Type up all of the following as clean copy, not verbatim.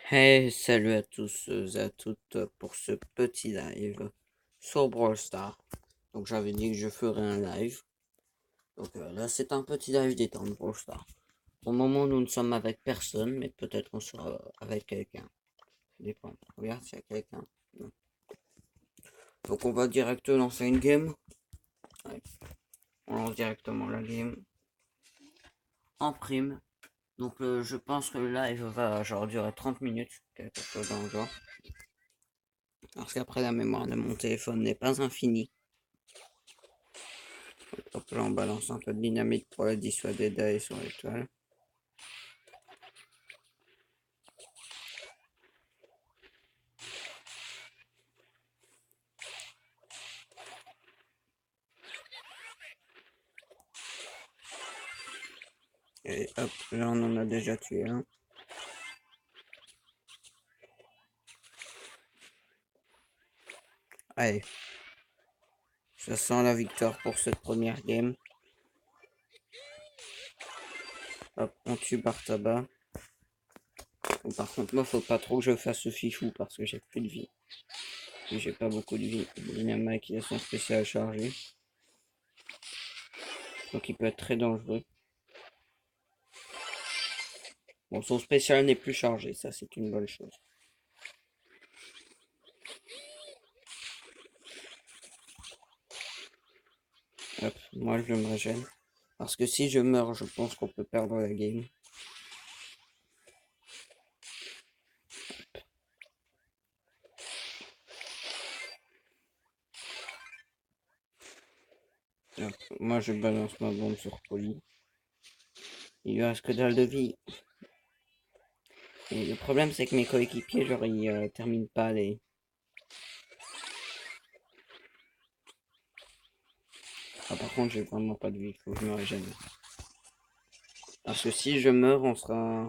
Hey, salut à tous et à toutes pour ce petit live sur Brawl Stars. Donc j'avais dit que je ferais un live. Donc là c'est un petit live détente Brawl Stars. Au moment nous ne sommes avec personne, mais peut-être on sera avec quelqu'un. Ça dépend. Regarde s'il y a quelqu'un. Non. Donc on va direct lancer une game. Ouais. On lance directement la game en prime. Donc je pense que le live va genre durer 30 minutes, quelque chose dans le genre. Parce qu'après la mémoire de mon téléphone n'est pas infinie. Hop là, on balance un peu de dynamite pour la dissuader d'aller sur l'étoile. Et hop, là on en a déjà tué un. Allez, ça sent la victoire pour cette première game. Hop, on tue Bartaba. Bon, par contre, moi, faut pas trop que je fasse ce fifou parce que j'ai plus de vie. Et j'ai pas beaucoup de vie. Dynamite, il a son spécial chargé. Donc il peut être très dangereux. Bon, son spécial n'est plus chargé, ça c'est une bonne chose. Hop, moi je me régène. Parce que si je meurs, je pense qu'on peut perdre la game. Hop, moi je balance ma bombe sur Polly. Il lui reste que dalle de vie. Et le problème, c'est que mes coéquipiers, genre, ils terminent pas les. Ah, par contre, j'ai vraiment pas de vie, faut que je me régène. Parce que si je meurs, on sera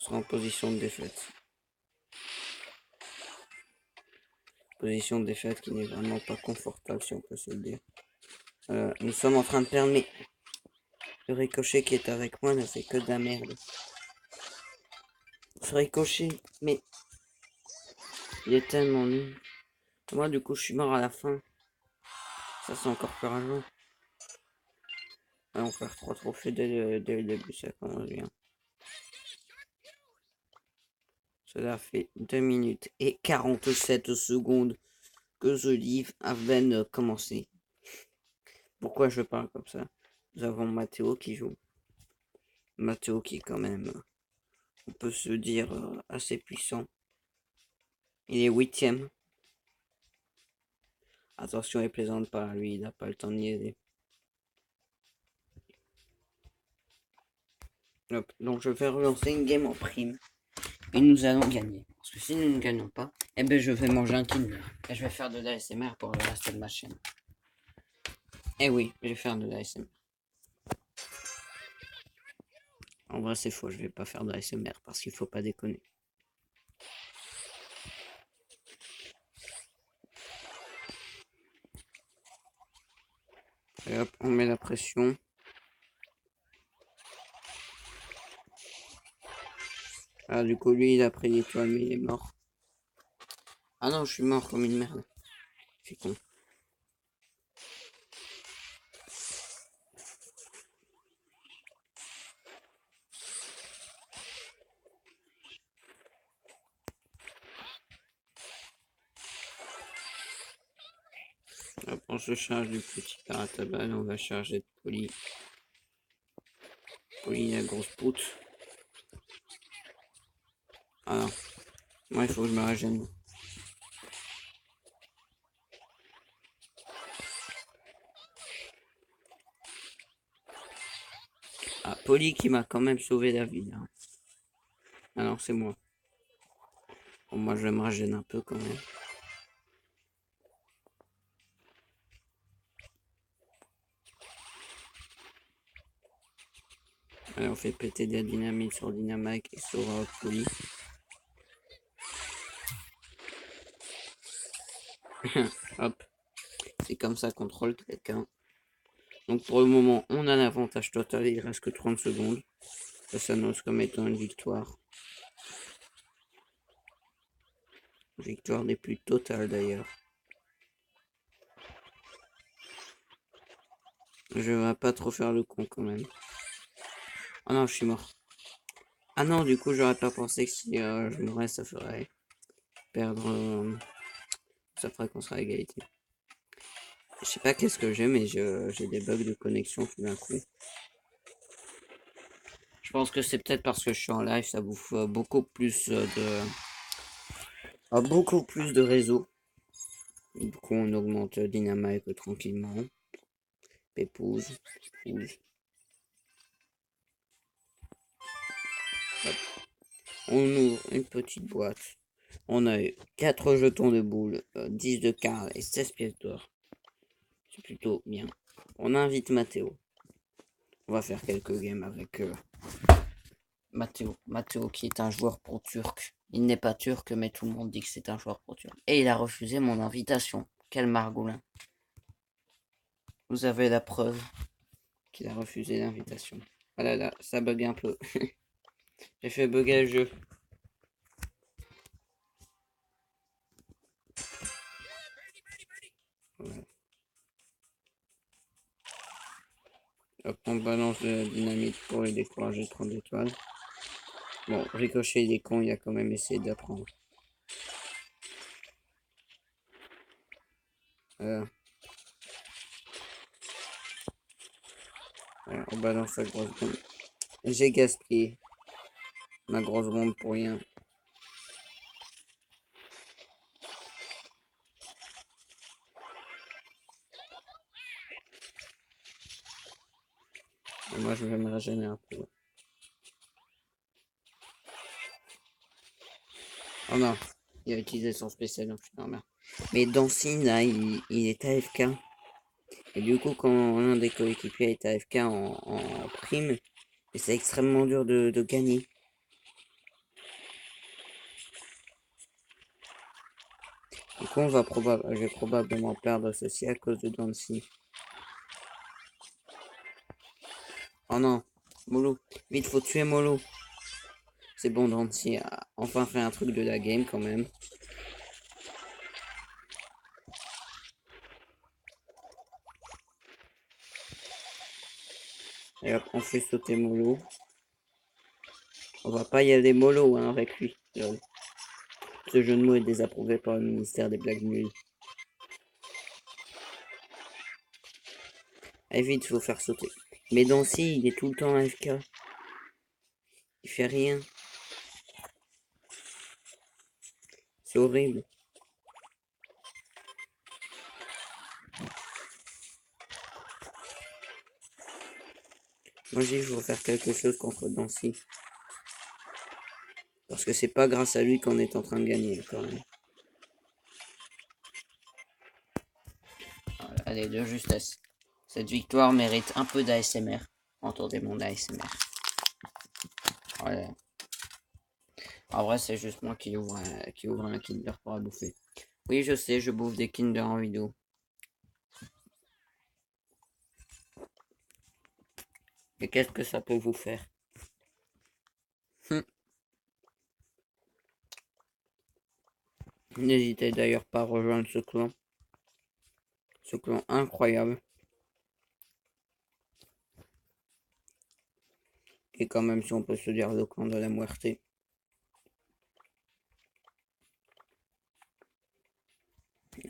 en position de défaite. Position de défaite qui n'est vraiment pas confortable, si on peut se le dire. Nous sommes en train de perdre, mais le ricochet qui est avec moi ne fait que de la merde. Ce ricochet, mais il est tellement nul. Moi, du coup, je suis mort à la fin. Ça, c'est encore plus rageant. Ah, on perd 3 trophées dès le début, ça commence bien. Cela fait 2 minutes et 47 secondes que ce livre a peine commencé. Pourquoi je parle comme ça? Nous avons Matteo qui joue. Matteo qui est quand même, on peut se dire, assez puissant. Il est 8ème. Attention, il plaisante pas, lui, il n'a pas le temps de niaiser. Hop, donc je vais relancer une game en prime. Et nous allons gagner. Parce que si nous ne gagnons pas, eh ben je vais manger un Kinder. Et je vais faire de l'ASMR pour le reste de ma chaîne. Eh oui, je vais faire de l'ASMR. En vrai, c'est faux, je vais pas faire de l'ASMR parce qu'il faut pas déconner. Et hop, on met la pression. Ah, du coup, lui, il a pris l'étoile, mais il est mort. Ah non, je suis mort comme une merde. Je suis con. Hop, on se charge du petit paratabal, on va charger de Poli. Poli, la grosse poutre. Ah non. Moi, il faut que je me régène. Ah, Poli qui m'a quand même sauvé la vie. Hein. Ah non, c'est moi. Bon, moi, je vais me régénérer un peu quand même. Allez, on fait péter de la dynamite sur Dynamite et sur Poli. Hop. C'est comme ça qu'on troll quelqu'un. Donc pour le moment, on a l'avantage total, il reste que 30 secondes. Ça s'annonce comme étant une victoire. Victoire des plus totales d'ailleurs. Je vais pas trop faire le con quand même. Oh non, je suis mort. Ah non, du coup, j'aurais pas pensé que si je mourais, ça ferait perdre. Ça ferait qu'on sera à égalité. Je sais pas qu'est-ce que j'ai, mais j'ai des bugs de connexion tout d'un coup. Je pense que c'est peut-être parce que je suis en live, ça bouffe beaucoup plus de réseau. Du coup, on augmente Dynamite tranquillement. Pépouze, pépouze. Hop. On ouvre une petite boîte. On a eu 4 jetons de boules, 10 de cartes et 16 pièces d'or. C'est plutôt bien. On invite Mathéo. On va faire quelques games avec Mathéo. Mathéo qui est un joueur pro turc. Il n'est pas turc, mais tout le monde dit que c'est un joueur pro turc. Et il a refusé mon invitation. Quel margoulin. Vous avez la preuve qu'il a refusé l'invitation. Ah là là, ça bug un peu. J'ai fait bugger le jeu. Voilà. Hop, on balance de la dynamite pour les décourager 30 étoiles. Bon, Ricochet il est con, il a quand même essayé d'apprendre. Voilà, on balance la grosse bombe. J'ai gaspillé ma grosse bombe pour rien. Et moi, je vais me régénérer un peu. Oh non, il a utilisé son spécial, donc je suis normal. Mais Dancy, là, il est AFK. Et du coup, quand l'un des coéquipiers est AFK en prime, c'est extrêmement dur de gagner. Du coup, je vais probablement perdre ceci à cause de Dancy. Oh non, Molo, vite, faut tuer Molo. C'est bon, Dancy a enfin fait un truc de la game quand même. Et hop, on fait sauter Molo. On va pas y aller mollo hein, avec lui. Lol. Ce jeu de mots est désapprouvé par le ministère des Blagues nulles. Allez vite, faut faire sauter. Mais Dancy, il est tout le temps AFK. Il fait rien. C'est horrible. Moi, je dis, je veux faire quelque chose contre Dancy. Parce que c'est pas grâce à lui qu'on est en train de gagner, quand même. Voilà, allez, de justesse. Cette victoire mérite un peu d'ASMR. Entendez mon ASMR. Voilà. En vrai, c'est juste moi qui ouvre un Kinder pour à bouffer. Oui, je sais, je bouffe des Kinder en vidéo. Et qu'est-ce que ça peut vous faire? N'hésitez d'ailleurs pas à rejoindre ce clan. Ce clan incroyable. Et quand même, si on peut se dire le clan de la muerte.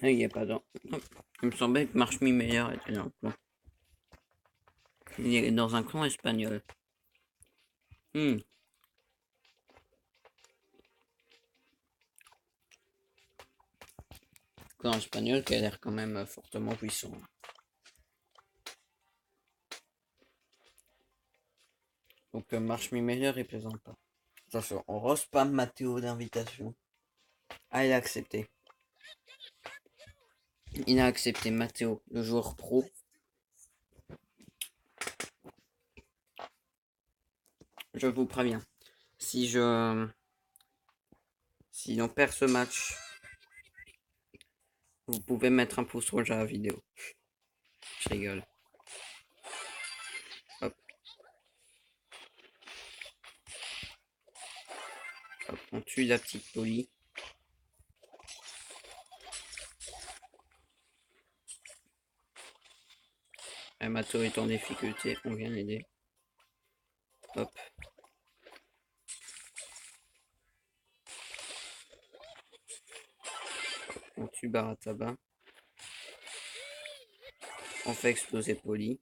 Ah, il n'y a pas dans. Il me semblait que Marche Meilleur était dans le clan. Il est dans un clan espagnol. Clan espagnol qui a l'air quand même fortement puissant. Donc Marche Meilleur, il plaisante pas. Attention, on respam Mathéo d'invitation. Ah, il a accepté. Il a accepté Mathéo, le joueur pro. Je vous préviens. Si on perd ce match, vous pouvez mettre un pouce rouge à la vidéo. Je rigole. Hop. Hop, on tue la petite Polly. Mathéo est en difficulté, on vient l'aider. Hop. On tue Barataba. On fait exploser Poli.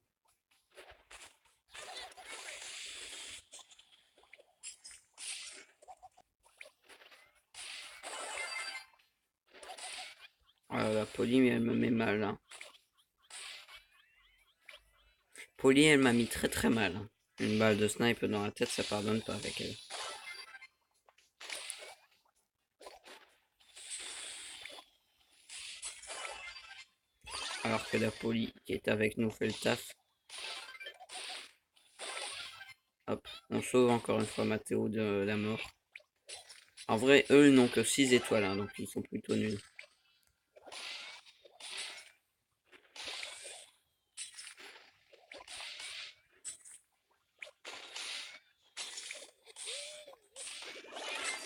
La Poli, mais elle me met mal. Hein. Poli, elle m'a mis très très mal. Hein. Une balle de snipe dans la tête, ça pardonne pas avec elle. Alors que la Poli qui est avec nous fait le taf. Hop, on sauve encore une fois Mathéo de la mort. En vrai, eux n'ont que 6 étoiles, hein, donc ils sont plutôt nuls.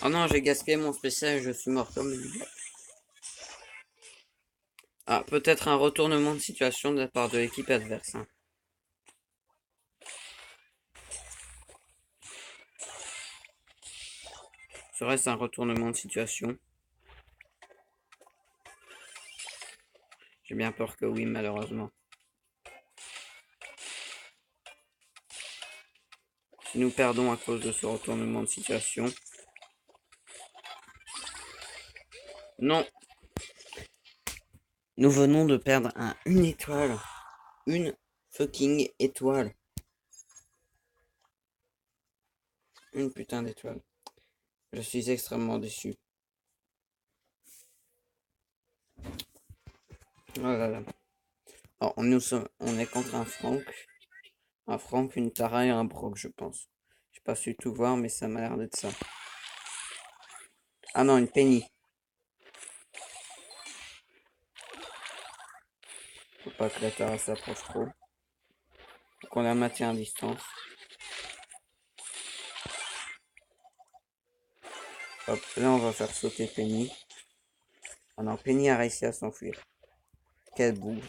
Oh non, j'ai gaspillé mon spécial, je suis mort comme une... Ah, peut-être un retournement de situation de la part de l'équipe adverse. Hein. Serait-ce un retournement de situation? J'ai bien peur que oui, malheureusement. Si nous perdons à cause de ce retournement de situation... Non! Nous venons de perdre une étoile. Une fucking étoile. Une putain d'étoile. Je suis extrêmement déçu. Oh là là. Alors, on est contre un Franck. Un Franck, une Tara et un Brock, je pense. J'ai pas su tout voir, mais ça m'a l'air d'être ça. Ah non, une Penny. Faut pas que la Tara s'approche trop. Faut qu'on la maintient à distance. Hop, là on va faire sauter Penny. Oh non, Penny a réussi à s'enfuir. Quel boue.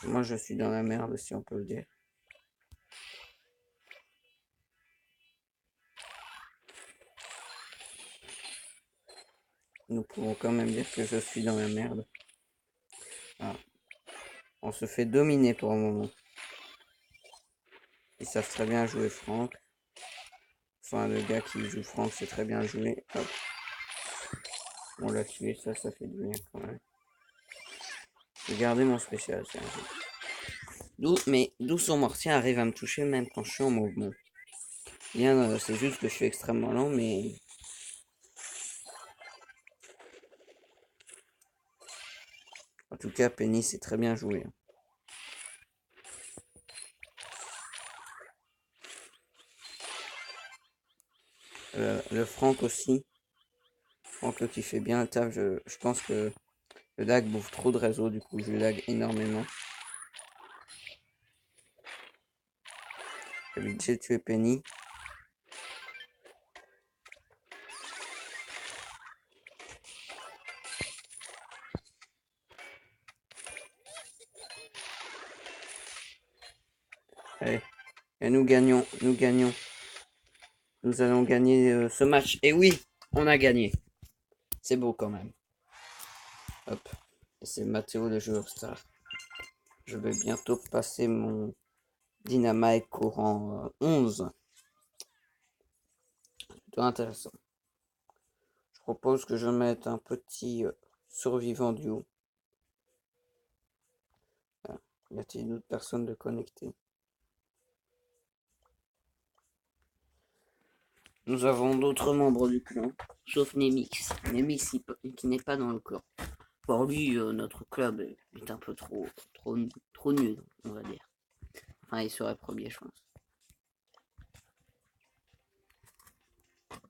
Moi je suis dans la merde si on peut le dire. Nous pouvons quand même dire que je suis dans la merde. Ah. On se fait dominer pour le moment. Ils savent très bien jouer Franck. Enfin, le gars qui joue Franck, c'est très bien joué. Hop. On l'a tué, ça fait du bien quand même. J'ai gardé mon spécial, c'est un jeu. D'où son mortier arrive à me toucher même quand je suis en mouvement. Bien, c'est juste que je suis extrêmement lent, mais... En tout cas, Penny, c'est très bien joué. Le Franck aussi. Franck qui fait bien le taf. Je pense que le lag bouffe trop de réseau, du coup je lag énormément. J'ai tué Penny. Allez. Et nous gagnons, nous gagnons. Nous allons gagner ce match. Et oui, on a gagné. C'est beau quand même. Hop. Et c'est Mathéo le joueur star. Je vais bientôt passer mon Dynamite courant 11. Plutôt intéressant. Je propose que je mette un petit survivant duo. Y a-t-il d'autres personnes de connecter? Nous avons d'autres membres du clan, sauf Nemix. Nemix qui n'est pas dans le clan. Pour lui, notre club est un peu trop nul, on va dire. Enfin, il serait premier, je pense.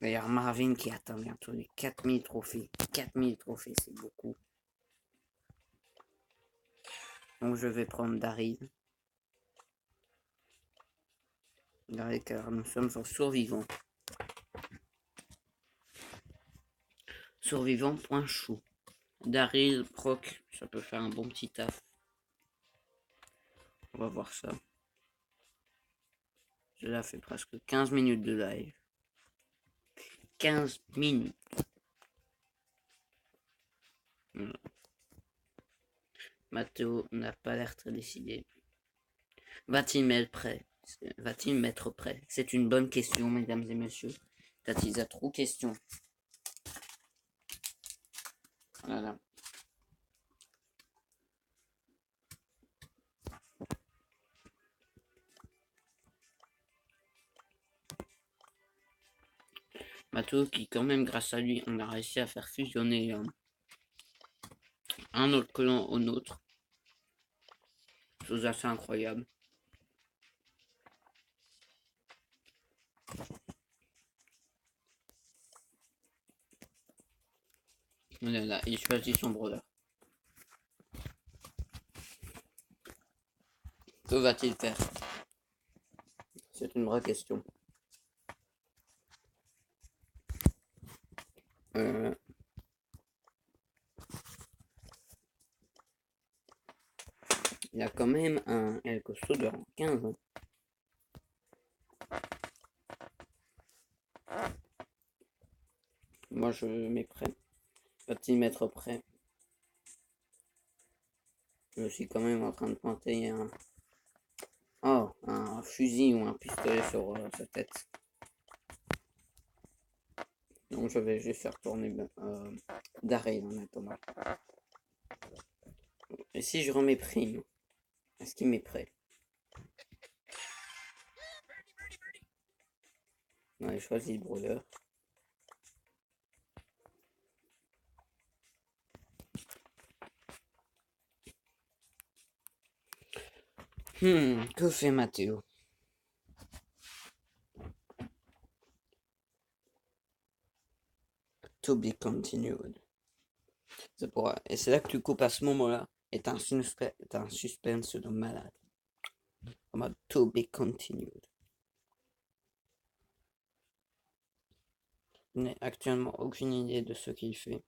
D'ailleurs, Marvin qui atteint bientôt les 4000 trophées. 4000 trophées, c'est beaucoup. Donc, je vais prendre Daryl. Daryl, car nous sommes en survivants. survivants, point chaud. Daryl, Proc, ça peut faire un bon petit taf. On va voir ça. Cela fait presque 15 minutes de live. 15 minutes. Voilà. Mathéo n'a pas l'air très décidé. Va-t-il mettre prêt? Va-t-il mettre prêt? C'est une bonne question, mesdames et messieurs. Tati a trop questions. Voilà. Mathéo qui, quand même, grâce à lui, on a réussi à faire fusionner un autre clan au nôtre. Chose assez incroyable. Voilà, il choisit son brawler. Que va-t-il faire? C'est une vraie question. Il y a quand même un El Costaud de rang 15. Moi, je mets prêt. Va-t-il mettre prêt? Je suis quand même en train de pointer un fusil ou un pistolet sur sa tête. Donc je vais juste faire tourner d'arrêt en attendant. Et si je remets prime, est-ce qu'il met prêt? Ouais, je choisis le brawler. Que fait Mathéo? To be continued. Et c'est là que tu coupes à ce moment-là. Est un suspense de malade. En mode to be continued. Je n'ai actuellement aucune idée de ce qu'il fait.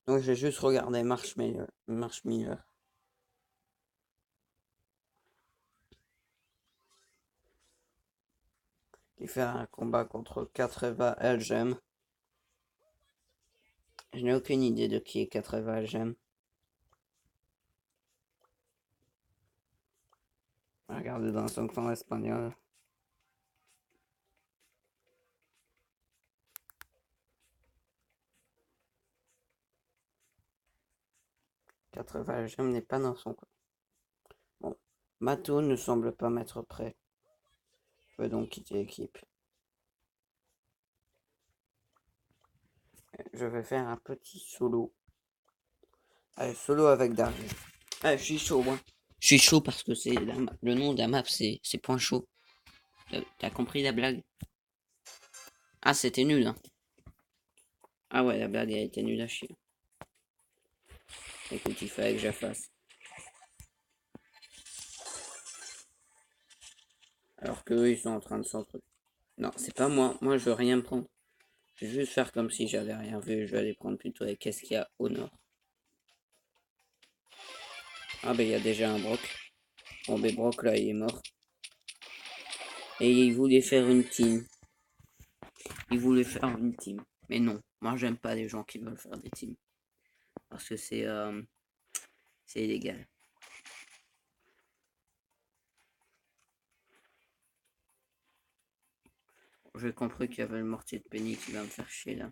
Donc j'ai juste regardé Marshmiller. Il fait un combat contre 4 Eva Elgem. Je n'ai aucune idée de qui est 4 Eva Elgem. Regardez dans son clan espagnol. J'aime n'est pas dans son coin. Bon, Mato ne semble pas m'être prêt. Je vais donc quitter l'équipe. Je vais faire un petit solo. Allez, solo avec Daryl. Allez, je suis chaud, moi. Je suis chaud parce que c'est le nom de la map, c'est point chaud. T'as compris la blague? Ah, c'était nul, hein. Ah ouais, la blague a été nulle à chier. Écoute, il fallait que je la fasse. Alors qu'eux, ils sont en train de s'entretuer. Non, c'est pas moi. Moi, je veux rien prendre. Je vais juste faire comme si j'avais rien vu. Je vais aller prendre plutôt les qu'est-ce qu'il y a au nord. Ah ben, il y a déjà un Brock. Bon, ben, Brock, là, il est mort. Et il voulait faire une team. Mais non, moi, j'aime pas les gens qui veulent faire des teams. Parce que c'est illégal. J'ai compris qu'il y avait le mortier de Penny qui va me faire chier, là.